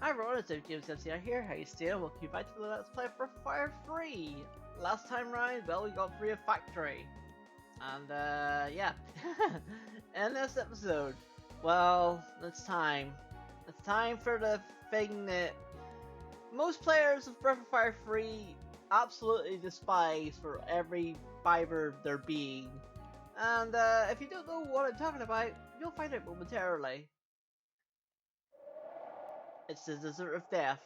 Hi everyone, it's James MCI here. How you doing? Welcome you back to the Let's Play for Fire Free. Last time round, well, we got free a factory, and yeah. In this episode, well, it's time. It's time for the thing that most players of Breath of Fire Free absolutely despise for every fiber of their being. And if you don't know what I'm talking about, you'll find out momentarily. It's the Desert of Death.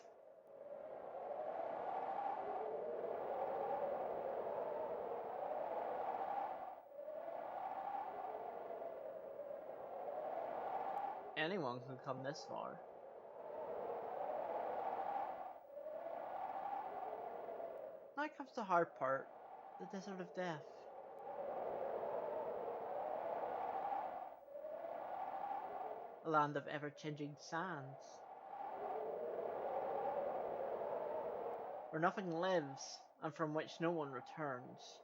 Anyone can come this far. Now comes the hard part, the Desert of Death. A land of ever-changing sands. Where nothing lives, and from which no one returns.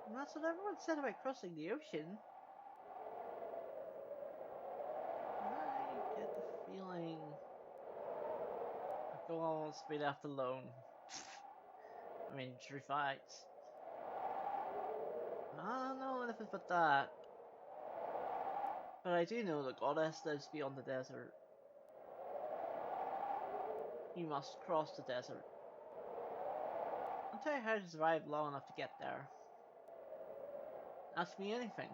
And that's what everyone said about crossing the ocean. I get the feeling I'll almost be left alone. I mean, true facts. I don't know anything but that. But I do know the goddess lives beyond the desert. You must cross the desert. I'll tell you how to survive long enough to get there. Ask me anything.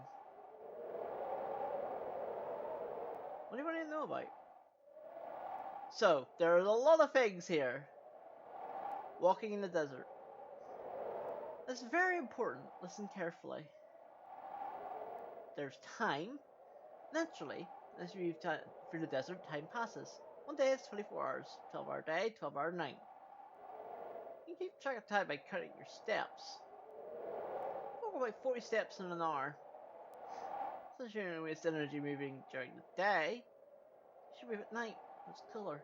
What do you want to know about? So, there are a lot of things here. Walking in the desert. That's very important. Listen carefully. There's time. Naturally, as you move through the desert, time passes. One day is 24 hours. 12-hour day, 12-hour night. You can keep track of time by counting your steps. Walk about 40 steps in an hour. Since you don't waste energy moving during the day, you should move at night when it's cooler.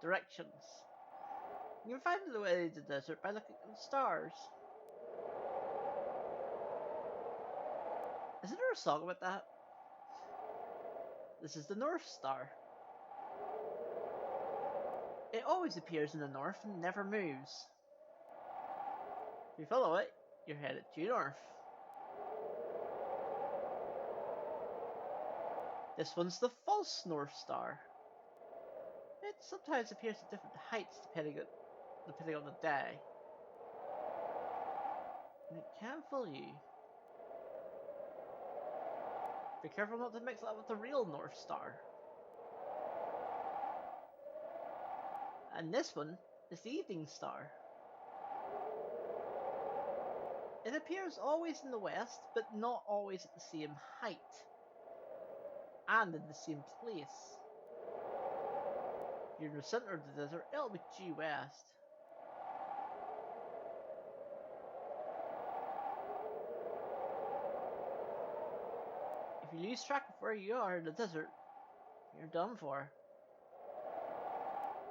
Directions. You can find the way to the desert by looking at the stars. Isn't there a song about that? This is the North Star. It always appears in the north and never moves. If you follow it, you're headed due north. This one's the false North Star. It sometimes appears at different heights depending on the day. And it can fool you. Be careful not to mix that with the real North Star. And this one is the Evening Star. It appears always in the west, but not always at the same height. And in the same place. If you're in the center of the desert, it'll be due west. If you lose track of where you are in the desert, you're done for.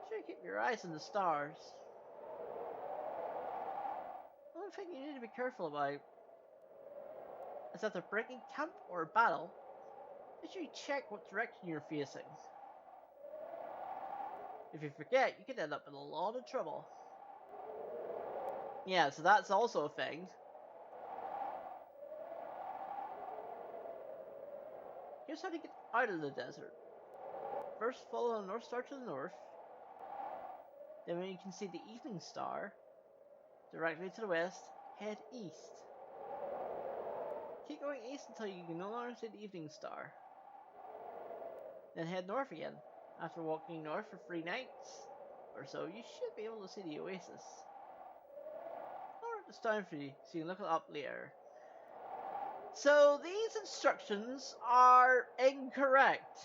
Sure, keep your eyes on the stars. One thing you need to be careful about is that they're breaking camp or battle. Make sure you check what direction you're facing. If you forget, you could end up in a lot of trouble. Yeah, so that's also a thing. Here's how to get out of the desert. First, follow the North Star to the north. Then when you can see the Evening Star, directly to the west, head east. Keep going east until you can no longer see the Evening Star. Then head north again. After walking north for 3 nights or so, you should be able to see the oasis. I'll write this down for you so you can look it up later. So these instructions are incorrect.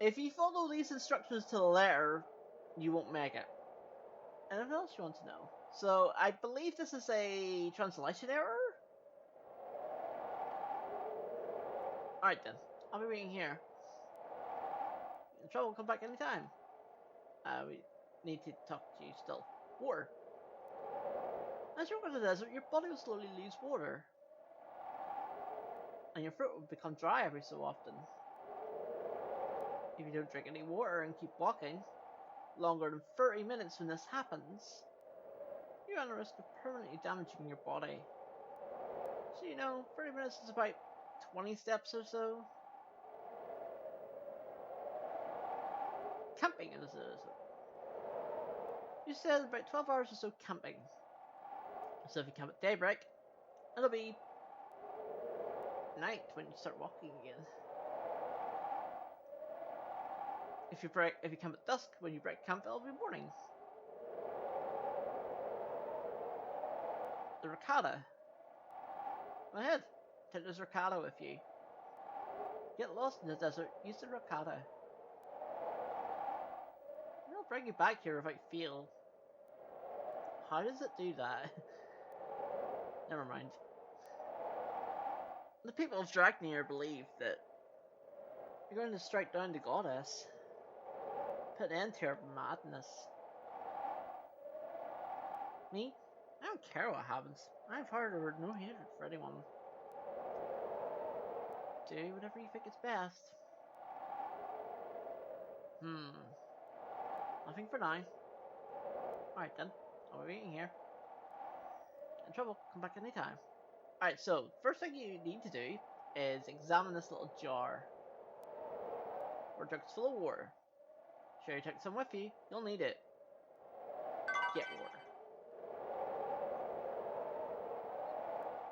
If you follow these instructions to the letter, you won't make it. Anything else you want to know? So I believe this is a translation error? Alright then, I'll be waiting here. In trouble, come back anytime. We need to talk to you still. War. As you walk in the desert, your body will slowly lose water, and your throat will become dry every so often. If you don't drink any water and keep walking longer than 30 minutes when this happens, you're on the risk of permanently damaging your body. So 30 minutes is about 20 steps or so. Camping in the desert. You said about 12 hours or so camping. So if you camp at daybreak, it'll be night when you start walking again. If you camp at dusk, when you break camp, it'll be morning. The Rakata. Go ahead, take the Rakata with you. Get lost in the desert, use the Rakata. It'll bring you back here without fail. How does it do that? Never mind. The people of Dragnir believe that you're going to strike down the goddess. Put an end to her madness. Me? I don't care what happens. I've heard or no hatred for anyone. Do whatever you think is best. Nothing for now. Alright then, I'll be waiting here. In trouble, come back anytime. Alright, so, first thing you need to do is examine this little jar. Where it's full of water. Sure you take some with you, you'll need it. Get water.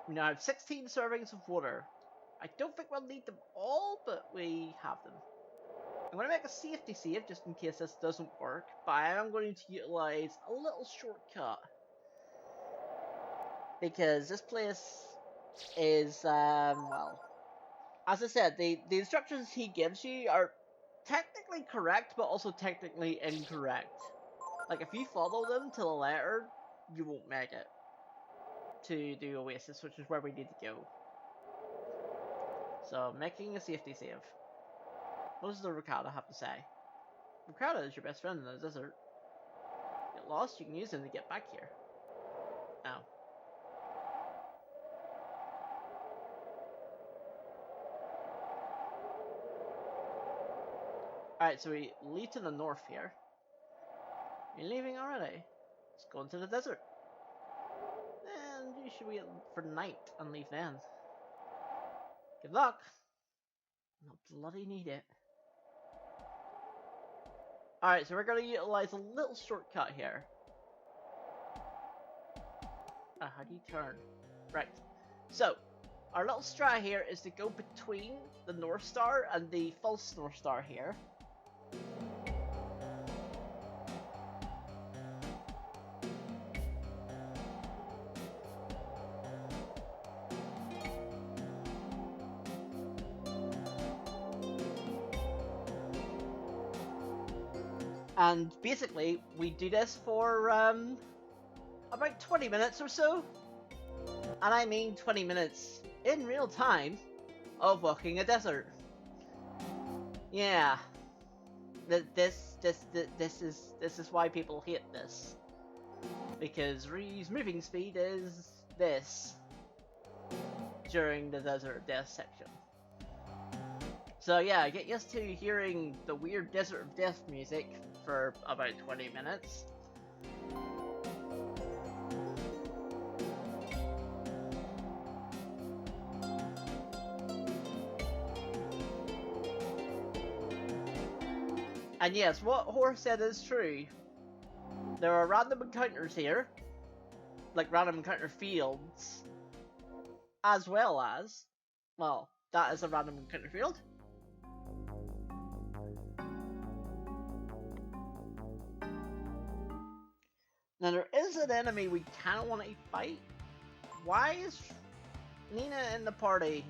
We now have 16 servings of water. I don't think we'll need them all, but we have them. I'm going to make a safety save just in case this doesn't work, but I am going to utilize a little shortcut. Because this place is, well, as I said, the instructions he gives you are technically correct, but also technically incorrect. Like, if you follow them to the letter, you won't make it to the Oasis, which is where we need to go. So, making a safety save. What does the Rakata have to say? Rakata is your best friend in the desert. Get lost, you can use him to get back here. Oh. Alright, so we lead to the north here. You're leaving already? Let's go into the desert. And you should wait for night and leave then. Good luck! I'll bloody need it. Alright, so we're going to utilize a little shortcut here. How do you turn? Right. So, our little strat here is to go between the North Star and the false North Star here. And basically, we do this for about 20 minutes or so. And I mean 20 minutes in real time of walking a desert. Yeah. This is why people hate this. Because Ryu's moving speed is this during the Desert Death section. So yeah, get used to hearing the weird Desert of Death music for about 20 minutes. And yes, what Horse said is true. There are random encounters here, like random encounter fields, as well as, well, that is a random encounter field. Now there is an enemy we kind of want to fight. Why is Nina in the party?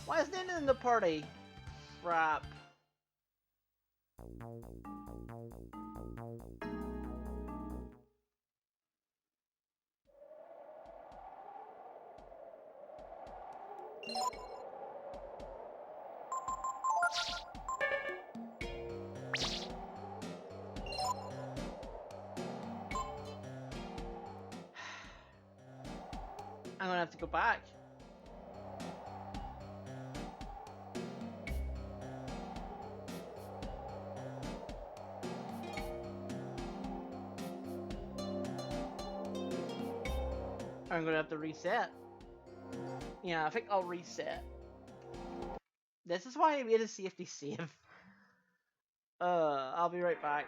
Why is Nina in the party? Crap. I'm gonna have to go back. I'm gonna have to reset. Yeah, I think I'll reset. This is why I made a safety save. I'll be right back.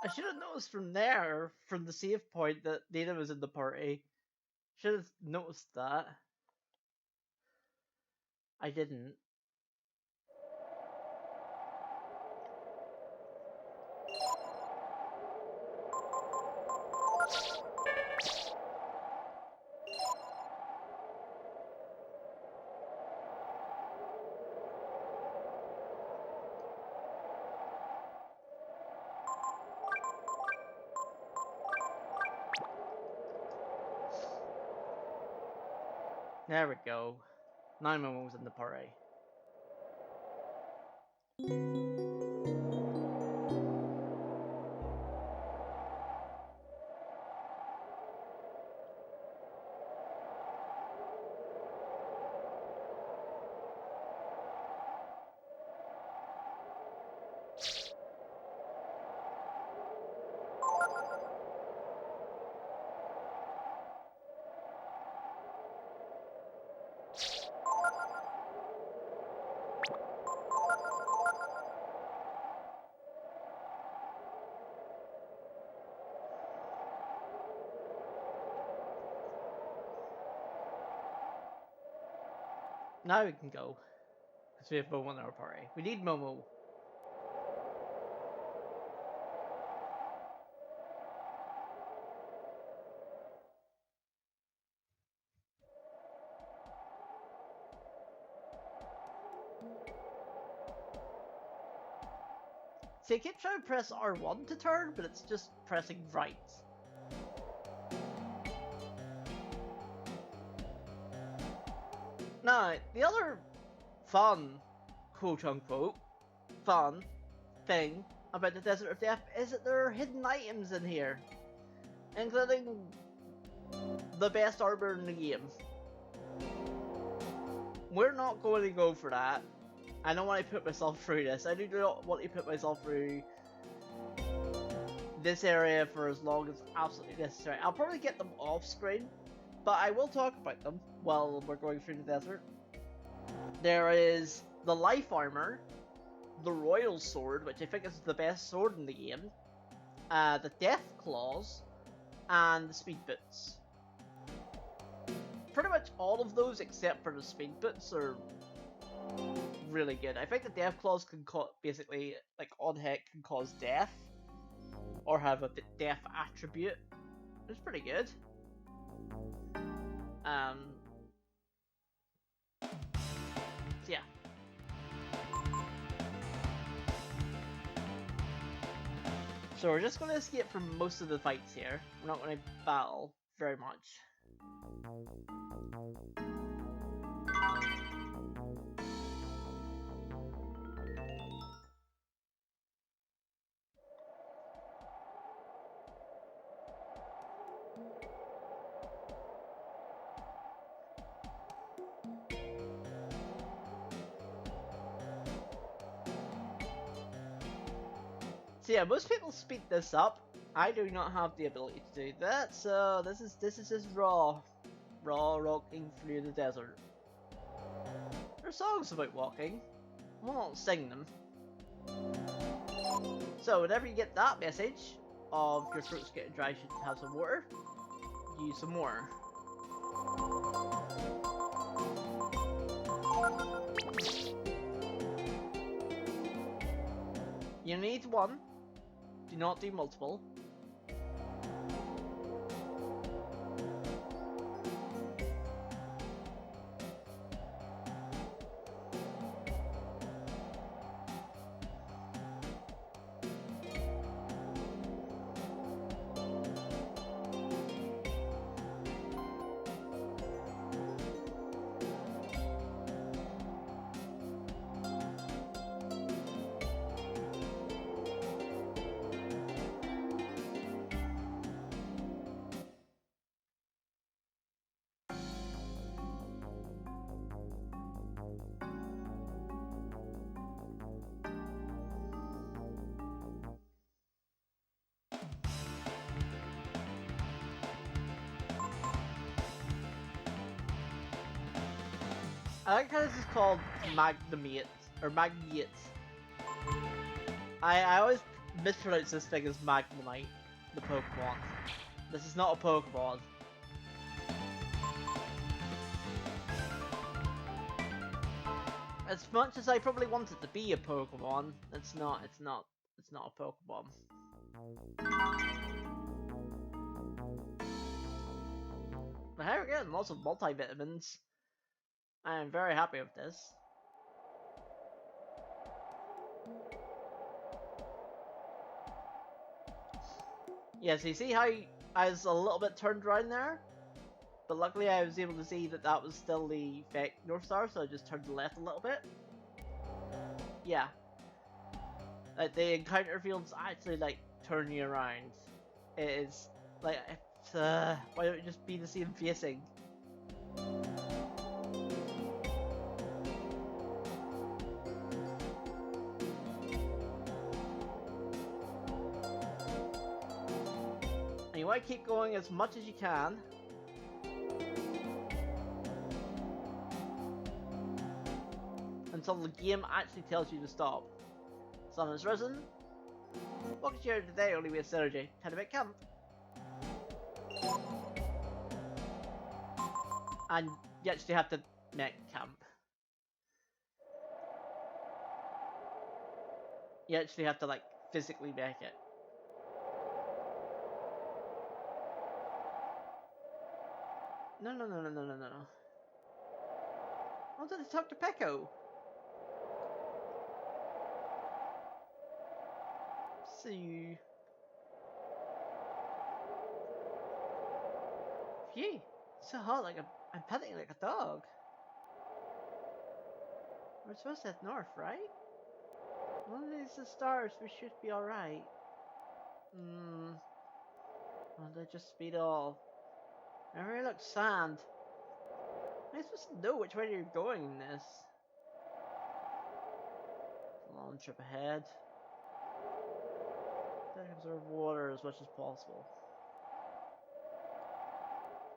I should have noticed from there, from the save point, that Dana was in the party. Should have noticed that. I didn't. There we go. Now Momo was in the party. Now we can go. Because we have Momo in our party. We need Momo. See, I keep trying to press R1 to turn, but it's just pressing right. Now, the other fun, quote-unquote, fun thing about the Desert of Death is that there are hidden items in here, including the best armor in the game. We're not going to go for that. I don't want to put myself through this. I do not want to put myself through this area for as long as absolutely necessary. I'll probably get them off screen, but I will talk about them while we're going through the desert. There is the life armor, the royal sword, which I think is the best sword in the game, the death claws, and the speed boots. Pretty much all of those except for the speed boots are really good. I think the death claws can basically, like on hit, can cause death or have a death attribute. It's pretty good. So yeah. So we're just going to escape from most of the fights here. We're not going to battle very much. So yeah, most people speed this up. I do not have the ability to do that, so this is just raw walking through the desert. There are songs about walking. I won't sing them. So whenever you get that message of your throat's getting dry, you should have some water. Use some more. You need one. Do not do multiple. I like how this is called Magnemite, or Magnemite. I always mispronounce this thing as Magnemite, the Pokemon. This is not a Pokemon. As much as I probably want it to be a Pokemon, it's not a Pokemon. But here we're getting lots of multivitamins. I am very happy with this. Yeah, so you see how I was a little bit turned around there? But luckily I was able to see that that was still the fake North Star, so I just turned to the left a little bit. Yeah. Like, the encounter fields actually, like, turn you around. It is, like, it's, why don't you just be the same facing? And you want to keep going as much as you can. Until the game actually tells you to stop. Sun has risen. Welcome to your today only with Synergy. Time to make camp. And you actually have to make camp. You actually have to, like, physically make it. No. I wanted to talk to Peko. See. Phew, so hot, like I'm panting like a dog. We're supposed to head north, right? One of these the stars, we should be alright. Well, they just speed all. Everywhere looks sand. Am I supposed to know which way you're going in this? Long trip ahead. Try to conserve water as much as possible.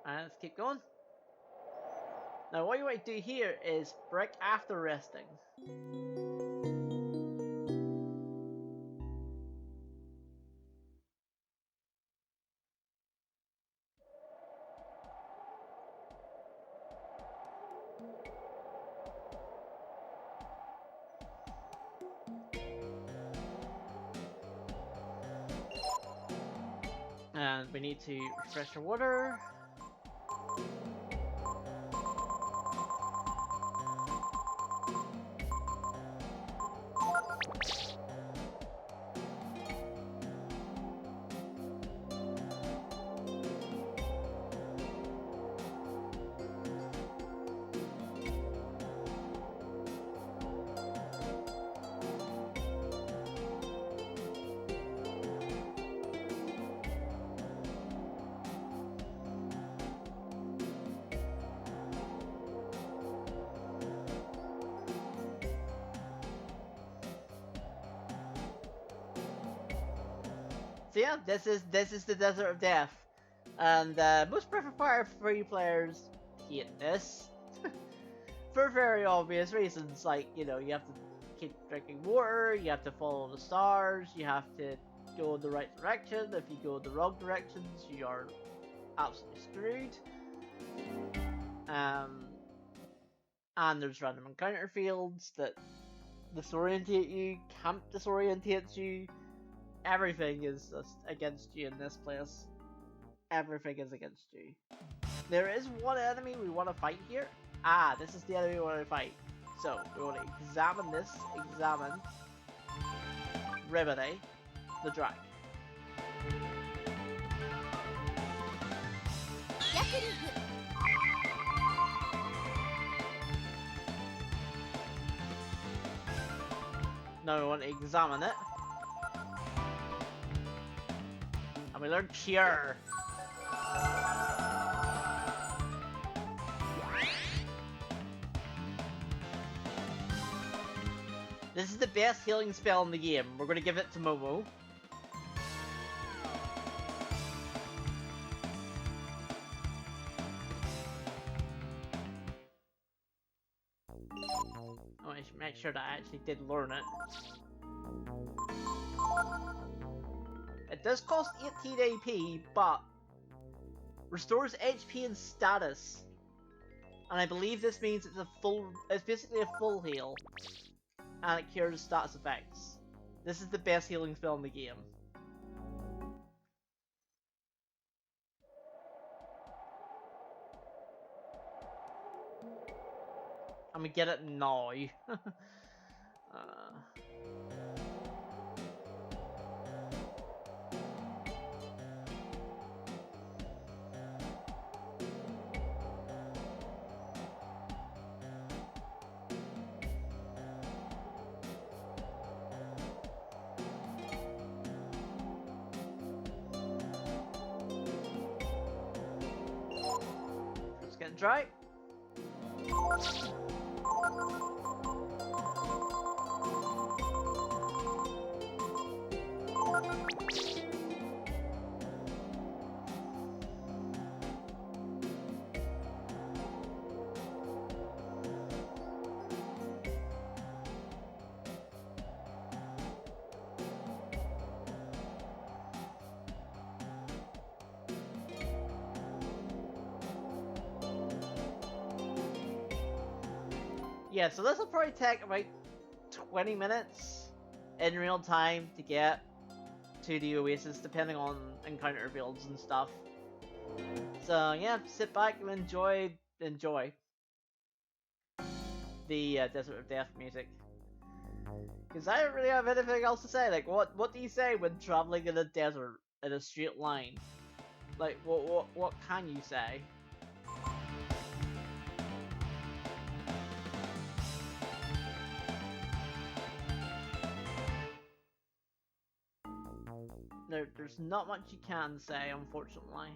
And let's keep going. Now what you want to do here is break after resting. And we need to refresh our water. So yeah, this is the Desert of Death, and most Breath of Fire 3 players hate this for very obvious reasons. Like, you know, you have to keep drinking water, you have to follow the stars, you have to go in the right direction. If you go in the wrong directions, you are absolutely screwed. And there's random encounter fields that disorientate you, camp disorientates you. Everything is just against you in this place. Everything is against you. There is one enemy we want to fight here. Ah, this is the enemy we want to fight. So, we want to examine this, examine Remedy, the dragon. Now we want to examine it. And we learn Cure. This is the best healing spell in the game. We're going to give it to Momo. I should make sure that I actually did learn it. It does cost 18 AP, but restores HP and status. And I believe this means it's basically a full heal. And it cures status effects. This is the best healing spell in the game. I'm gonna get it now. It's getting dry. Yeah, so this will probably take about 20 minutes in real time to get to the Oasis, depending on encounter builds and stuff. So yeah, sit back and enjoy the Desert of Death music. Because I don't really have anything else to say. Like, what do you say when traveling in a desert in a straight line? Like, what can you say? There's not much you can say, unfortunately.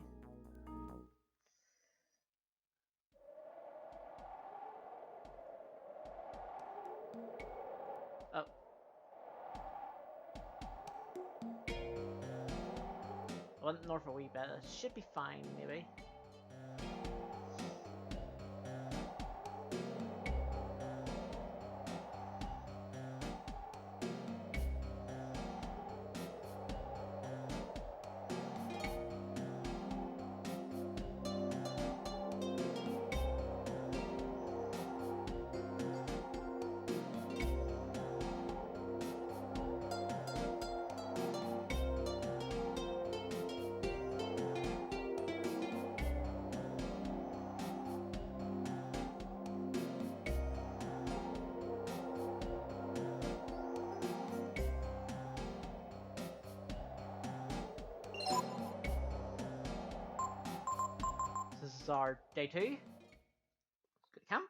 Oh. I went north a wee bit. It should be fine, maybe. This is our day 2. Let's go to camp.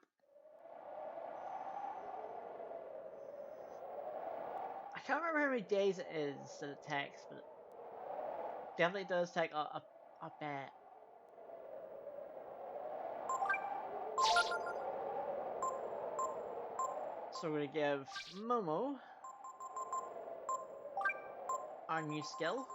I can't remember how many days it is that it takes, but it definitely does take a bit. So we're gonna give Momo our new skill.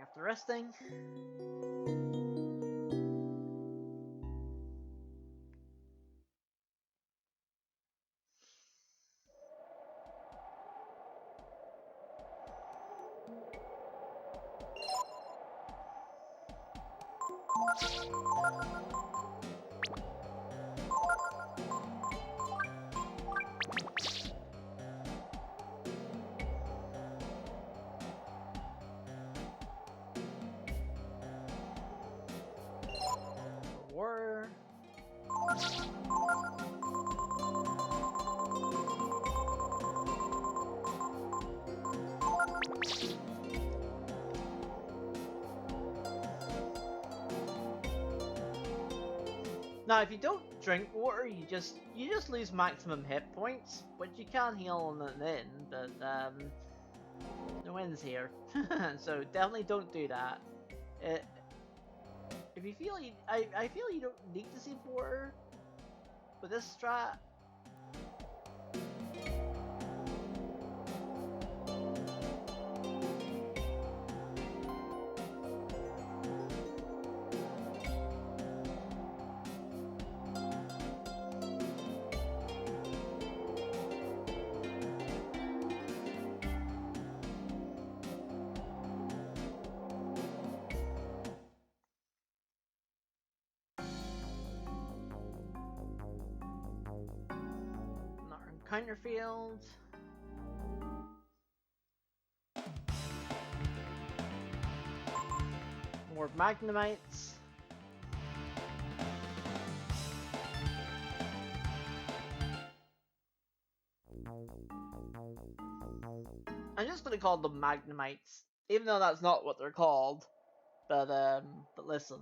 after resting. War. Now, if you don't drink water, you just lose maximum hit points, which you can heal on an in, but no wins here. So definitely don't do that. If you feel I feel you don't need to save water with this strat. Counter field. More Magnemites. I'm just gonna call them Magnemites, even though that's not what they're called. But listen.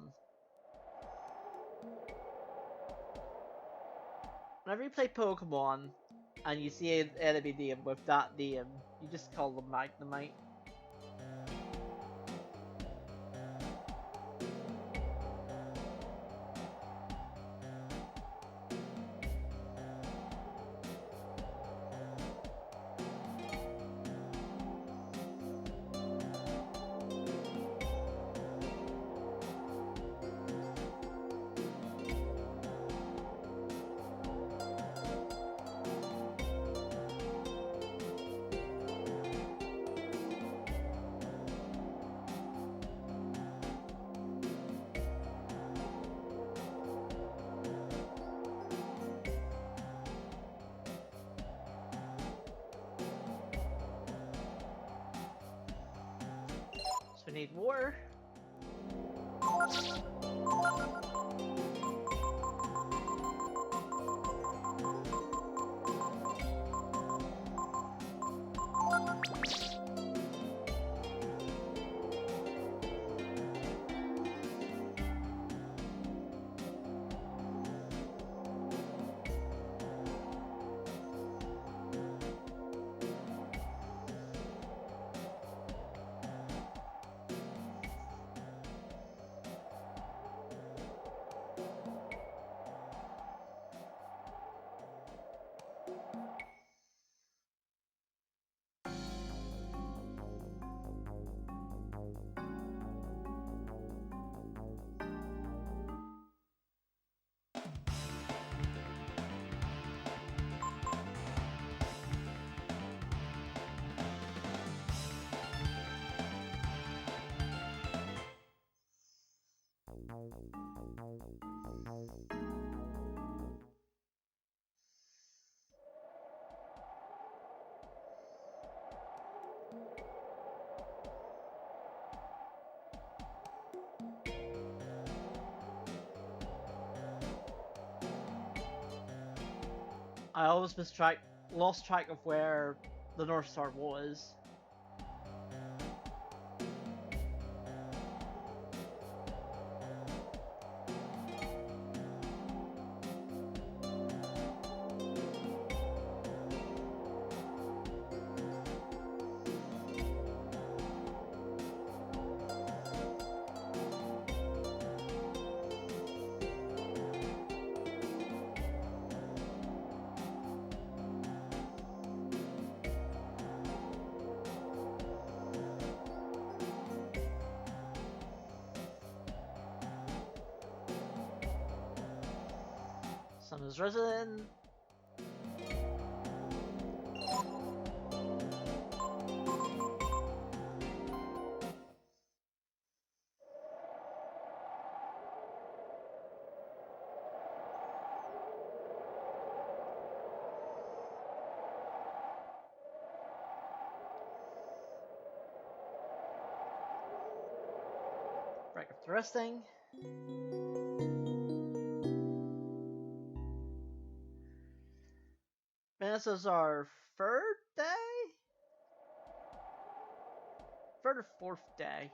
Whenever you play Pokemon and you see an enemy name with that name, you just call them Magnemite. So we need water. I always lost track of where the North Star was. Sun has risen. Break up the resting. This is our third day? Third or fourth day.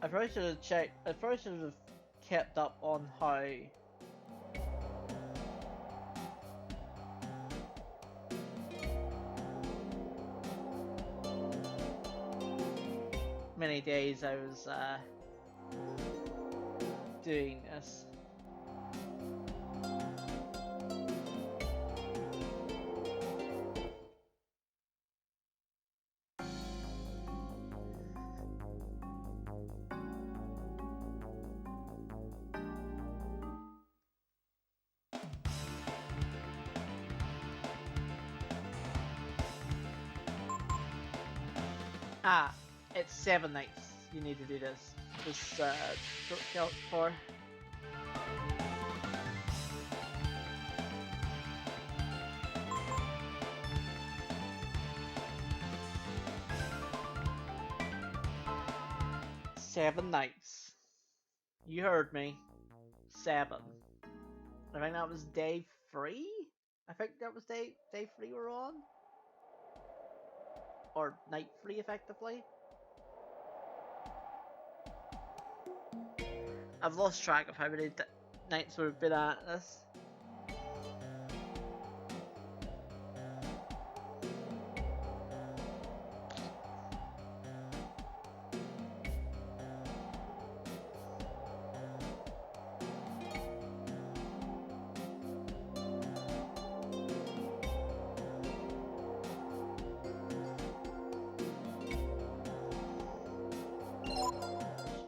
I probably should have checked. I probably should have kept up on how many days I was doing this. Ah, it's 7 nights. You need to do this. This count for. Seven nights. You heard me. 7. I think that was day 3. I think that was day 3 we're on, or night 3 effectively. I've lost track of how many nights we've been at this.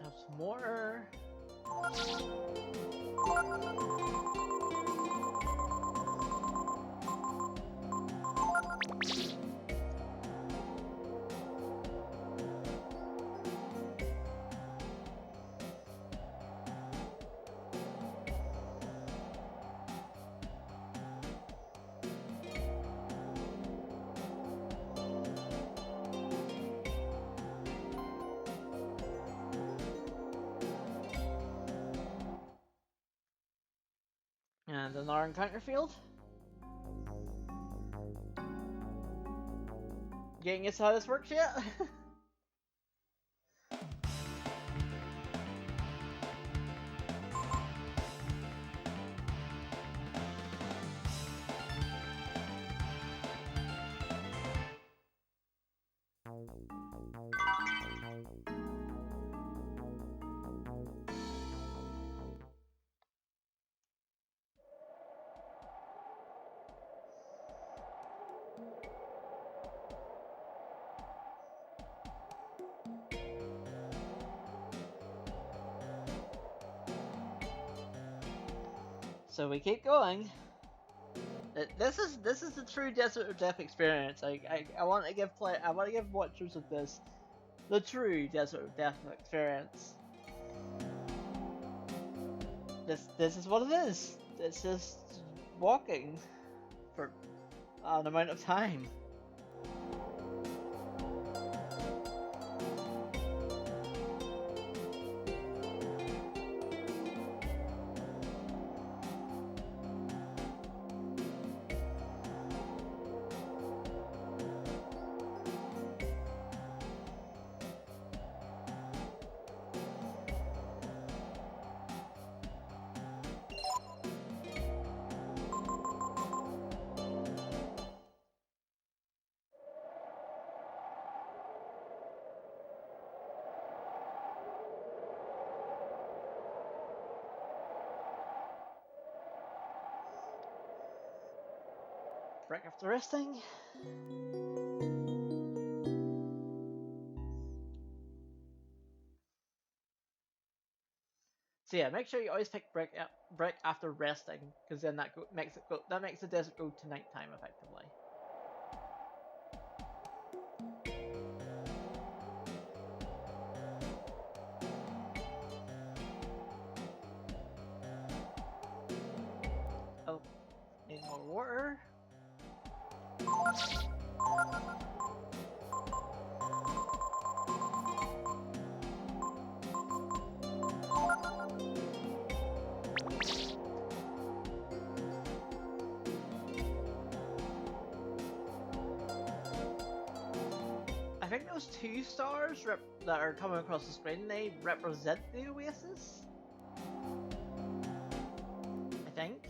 Have some more. And another encounter field. Getting us how this works yet? So we keep going. This is the true Desert of Death experience. I want to give watchers of this the true Desert of Death experience. This is what it is. It's just walking for an amount of time. Break after resting. So yeah, make sure you always pick break after resting, because then that makes the desert go to nighttime effectively. Oh, need more water. I think those 2 stars that are coming across the screen, they represent the oasis. I think.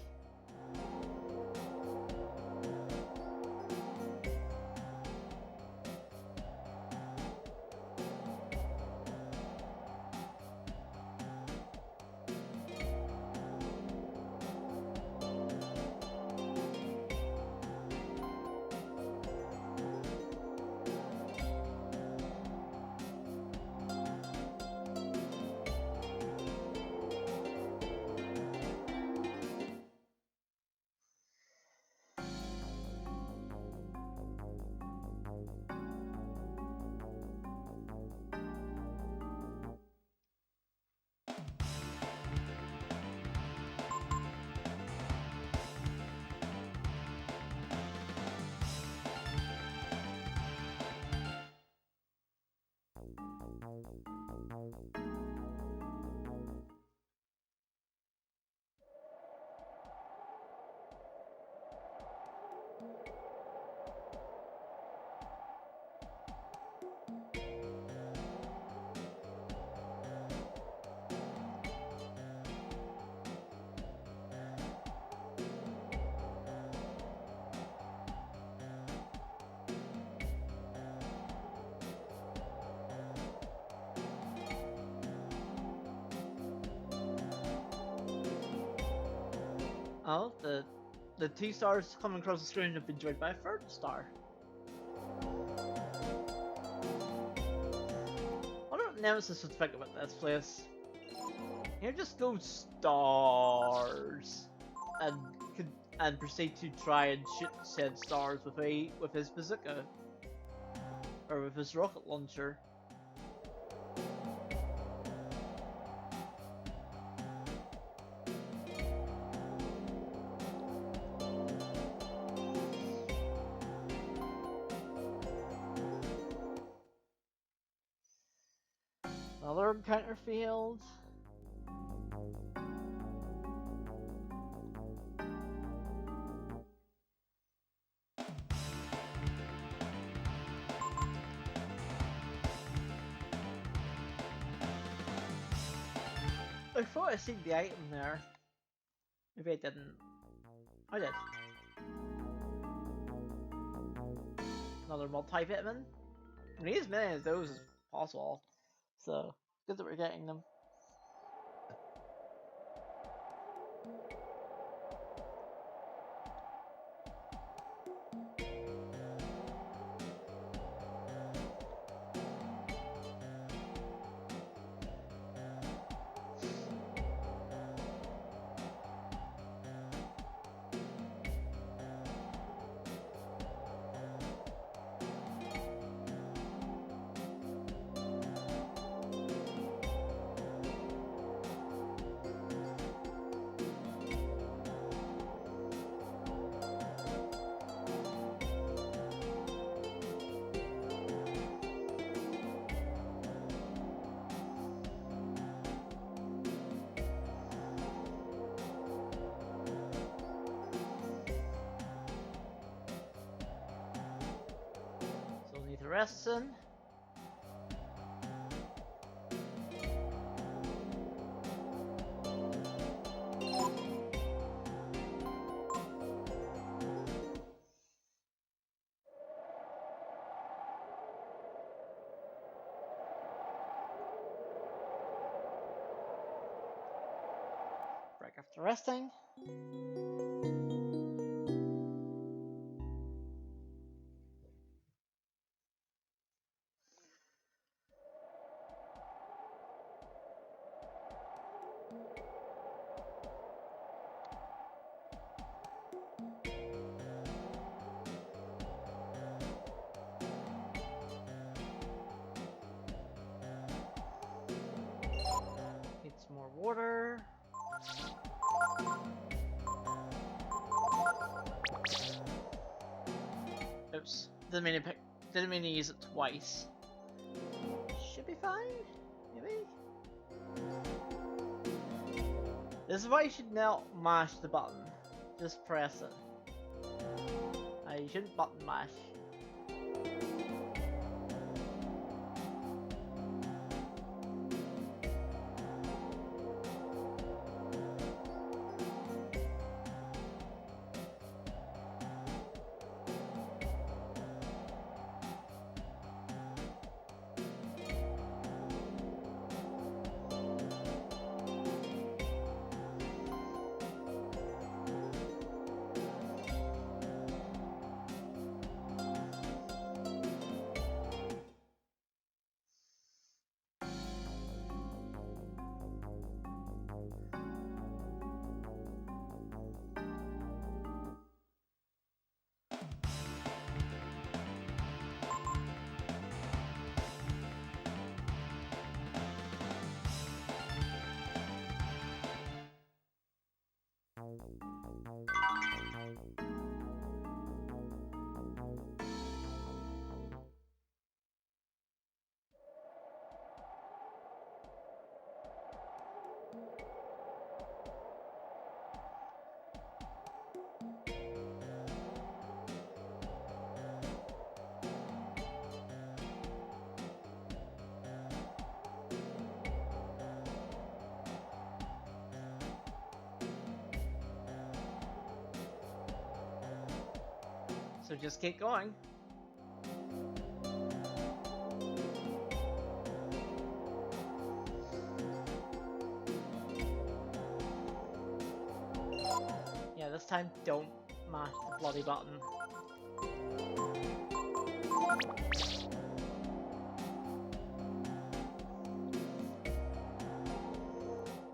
Oh, the 2 stars coming across the screen have been joined by a 3rd star. I wonder what Nemesis would think about this place. Here just go stars and and proceed to try and shoot said stars with his bazooka or with his rocket launcher. Another encounter failed. I thought I seen the item there. Maybe I didn't. I did. Another multivitamin. We need as many of those as possible. So, good that we're getting them. So we'll need to rest soon. Break after resting. Oops. Didn't mean to use it twice. Should be fine? Maybe? This is why you should not mash the button. Just press it. You shouldn't button mash. So just keep going. Yeah, this time don't mash the bloody button.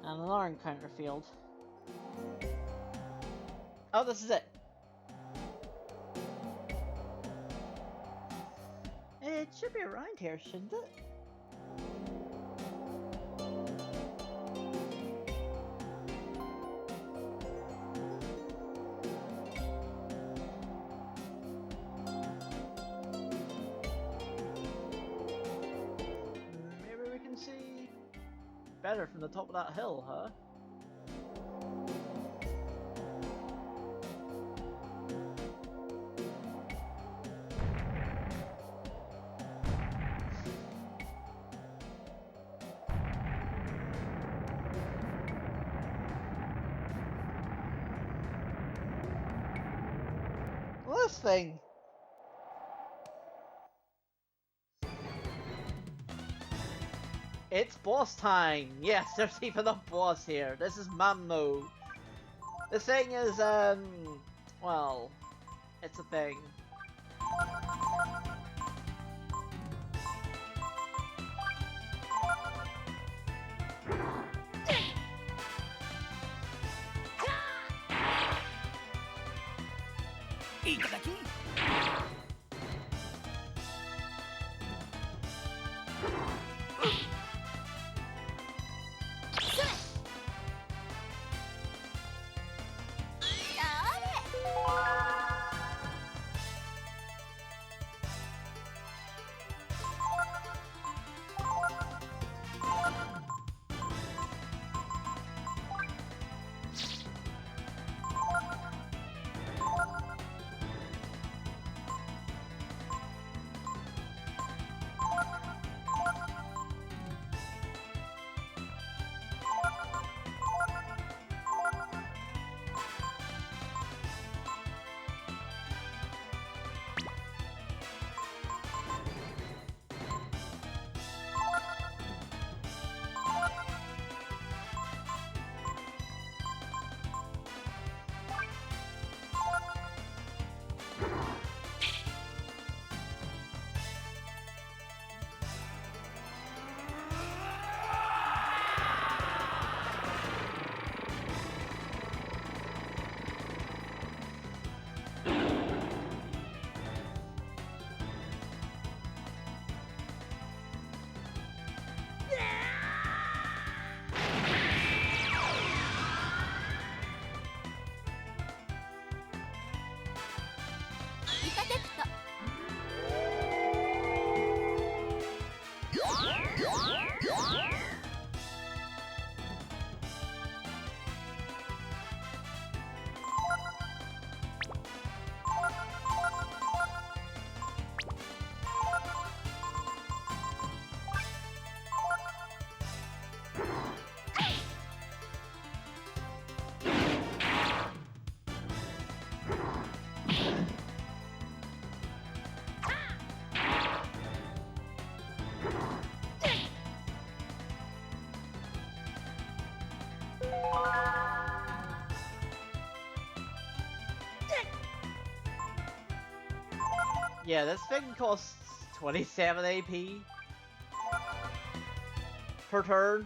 And another encounter field. Oh, this is it. It should be around here, shouldn't it? Maybe we can see better from the top of that hill, huh? This thing. It's boss time! Yes, there's even a boss here. This is Mammo. This thing is, well, it's a thing. Yeah, this thing costs 27 AP per turn.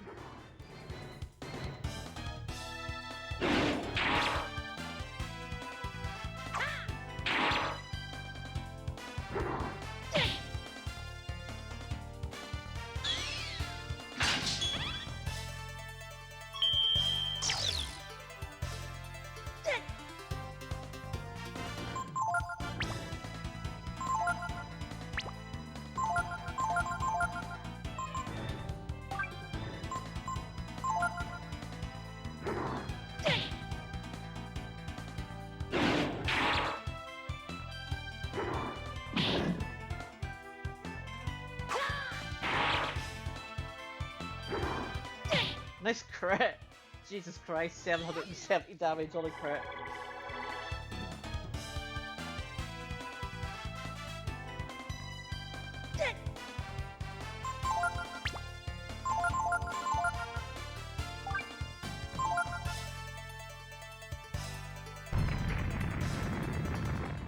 Nice crit! Jesus Christ, 770 damage on a crit.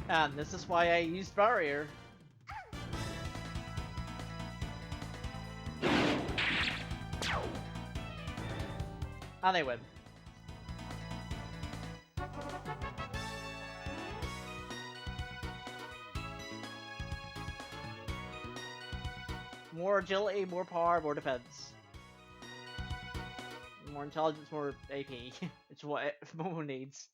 And this is why I used Barrier. And I win. More agility, more power, more defense. More intelligence, more AP. It's what Momo needs.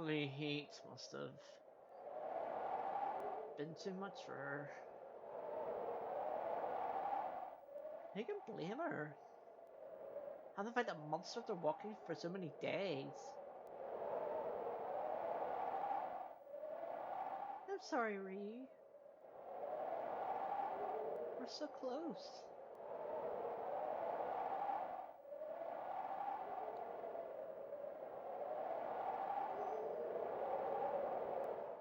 The heat must have been too much for her. Who can blame her? Haven't found a monster after walking for so many days. I'm sorry, Ryu. We're so close.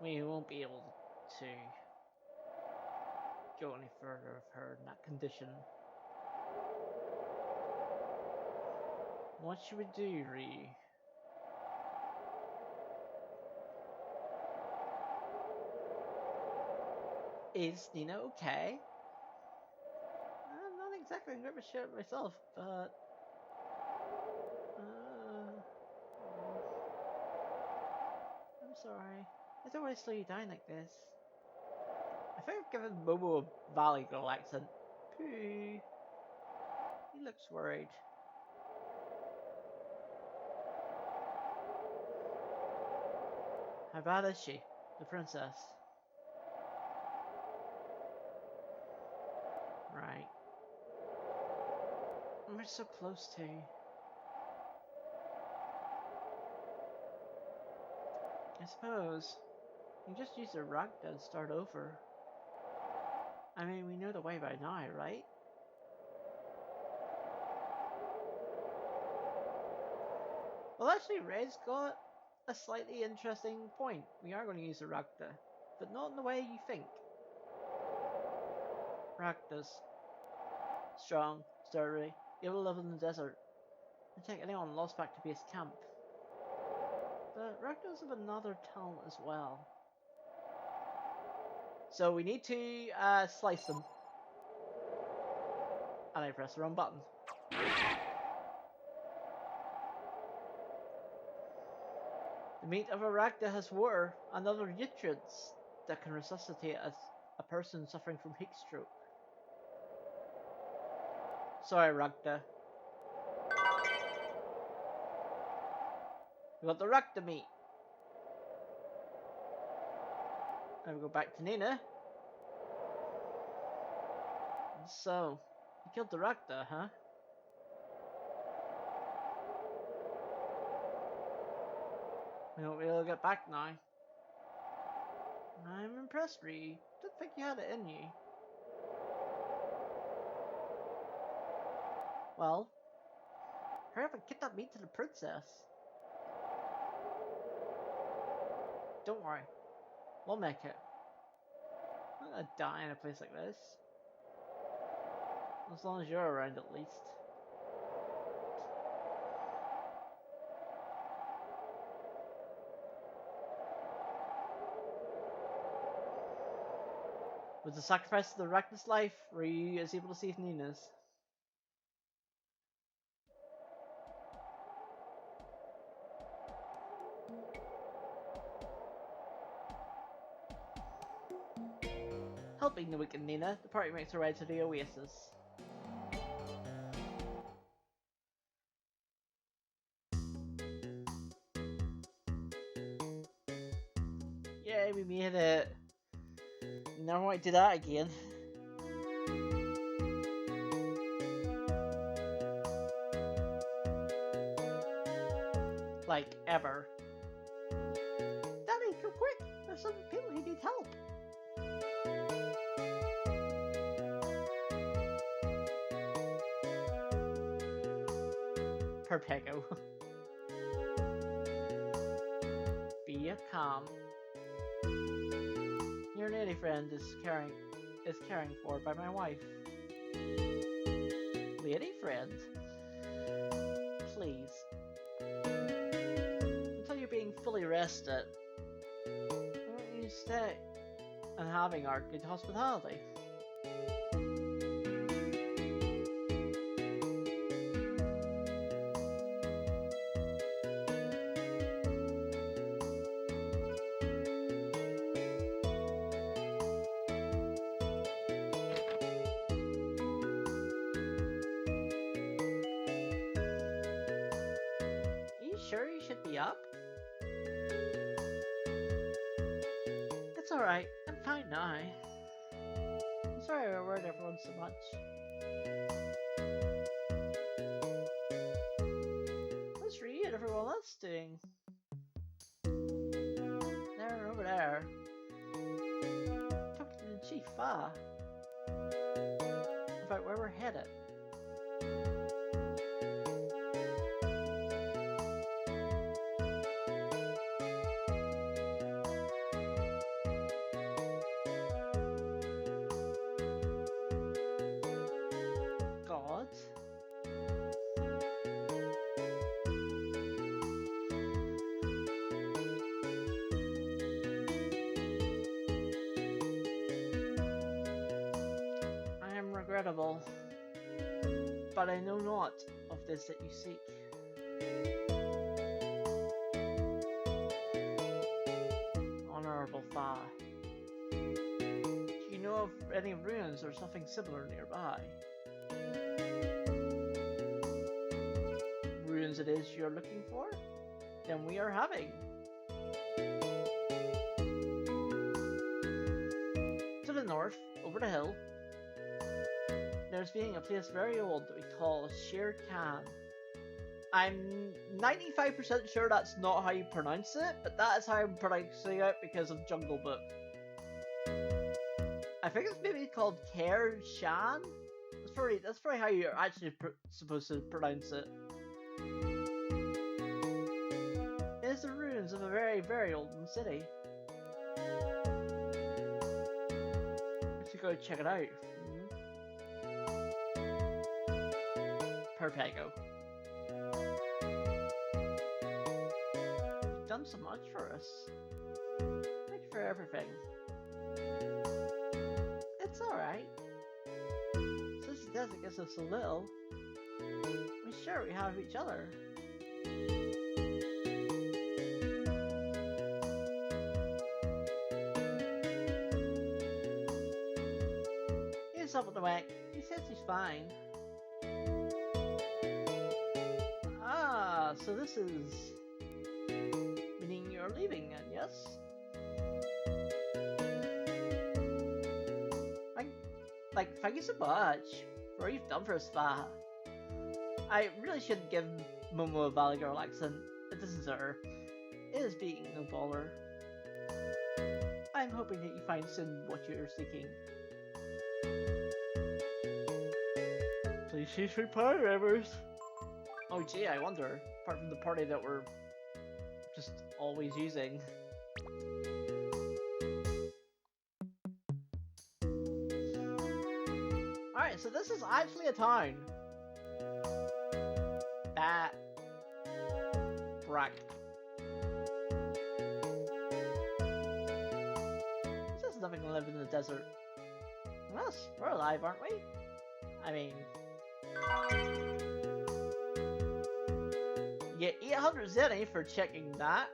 We won't be able to go any further with her in that condition. What should we do, Ryu? Is Nina okay? I'm not exactly in grip of shit myself, but I'm sorry. I don't want to slow you down like this. I think I've given Momo a Valley Girl accent. Pooh. He looks worried. How bad is she? The princess. Right. We're so close to. I suppose. You just use the Ragda and start over. I mean, we know the way by now, right? Well, actually, Red's got a slightly interesting point. We are going to use the Ragda, but not in the way you think. Ragdas. Strong, sturdy, able to live in the desert, and take anyone lost back to base camp. But Ragdas have another talent as well. So we need to slice them. And I press the wrong button. The meat of a Ragda has water and other nutrients that can resuscitate a person suffering from heat stroke. Sorry, Ragda. We got the Ragda meat. Now we go back to Nina. So, you killed the Ragda, huh? We won't be able to get back now. I'm impressed, Ree. Didn't think you had it in you. Well, hurry up and get that meat to the princess. Don't worry. We'll make it. I'm not gonna die in a place like this. As long as you're around, at least. With the sacrifice of the reckless life, Ryu is able to save Nina's. Helping the weakened Nina, the party makes their way to the oasis. Yay, we made it! Never want to do that again. Like, ever. Daddy, come quick! There's some people who need help! Perpego. Be calm. Your lady friend is caring for by my wife. Lady friend? Please. Until you're being fully rested, why don't you stay and having our good hospitality? Sure you should be up? It's alright, I'm fine now. I'm sorry I worried everyone so much. What's Ryu and everyone else doing? They're over there. Talking to the Chief Fa about where we're headed. Regrettable, but I know not of this that you seek. Honorable Fa, do you know of any ruins or something similar nearby? Ruins it is you're looking for? Then we are having. To the north, over the hill, there's being a place very old that we call Shere Khan. I'm 95% sure that's not how you pronounce it, but that is how I'm pronouncing it because of Jungle Book. I think it's maybe called Kher Shan? That's probably how you're actually supposed to pronounce it. It is the ruins of a very, very old city. I should go check it out. Perpego. You've done so much for us. Thank you for everything. It's alright. Since it doesn't get us a little, we sure we have each other. He's up on the way. He says he's fine. So this is meaning you're leaving then, yes? Thank you so much for what you've done for us, Fa. I really shouldn't give Momo a Valley Girl accent. It doesn't deserve her. It is being no baller. I'm hoping that you find soon what you're seeking. Please cease for power members. Oh gee, I wonder. Apart from the party that we're just always using. Alright, so this is actually a town. That... Brack. There's nothing to live in the desert. Unless we're alive, aren't we? I mean... You get 800 zenny for checking that.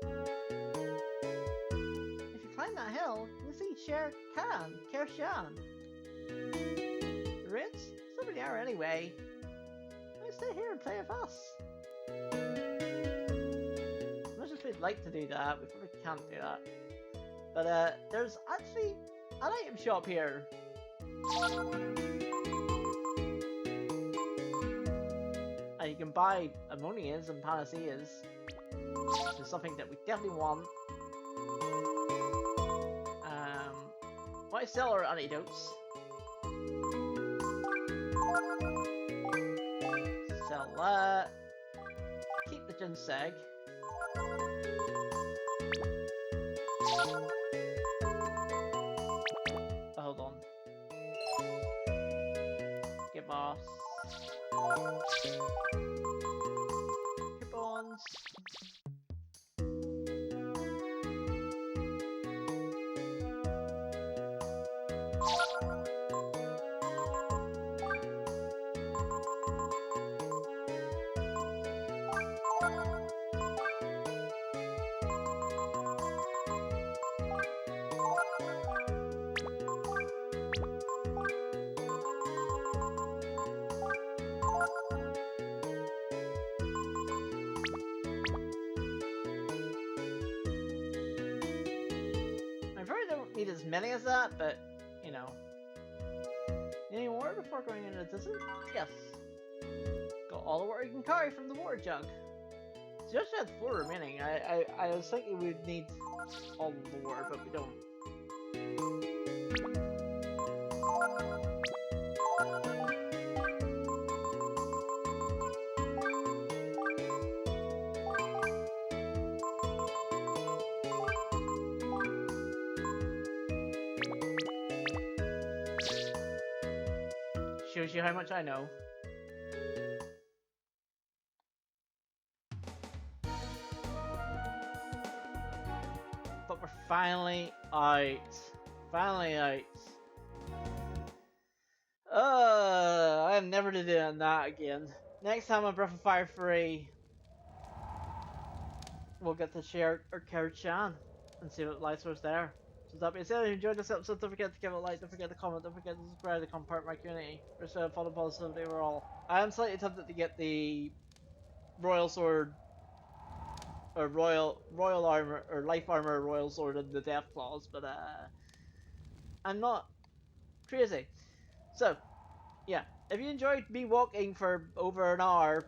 If you climb that hill, you'll see Kershan. The ruins? It's over there anyway. Let's stay here and play with us. As much as we'd like to do that, we probably can't do that. But there's actually an item shop here. And you can buy ammonias and panaceas, which is something that we definitely want. Why sell our antidotes? Sell that. Keep the ginseng. Oh, hold on. Give us coupons. Need as many as that, but you know. Any more before going into the desert? Yes. Got all the water you can carry from the water jug. So just had 4 remaining. I was thinking we'd need all of the water, but we don't. Shows you how much I know. But we're finally out. Finally out. I'm never doing that again. Next time on Breath of Fire 3, we'll get to share our Kershan and see what lights was there. So that being said, if you enjoyed this episode, don't forget to give it a like, don't forget to comment, don't forget to subscribe to become part of my community. Or follow positivity overall. I am slightly tempted to get the Royal Sword, or Royal Armor, or Life Armor Royal Sword and the Death Claws, but I'm not crazy. So, yeah, if you enjoyed me walking for over an hour,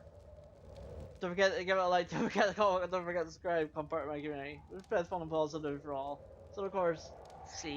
don't forget to give it a like, don't forget to comment, don't forget to subscribe, become part of my community. It's best fun and positive overall. So of course, see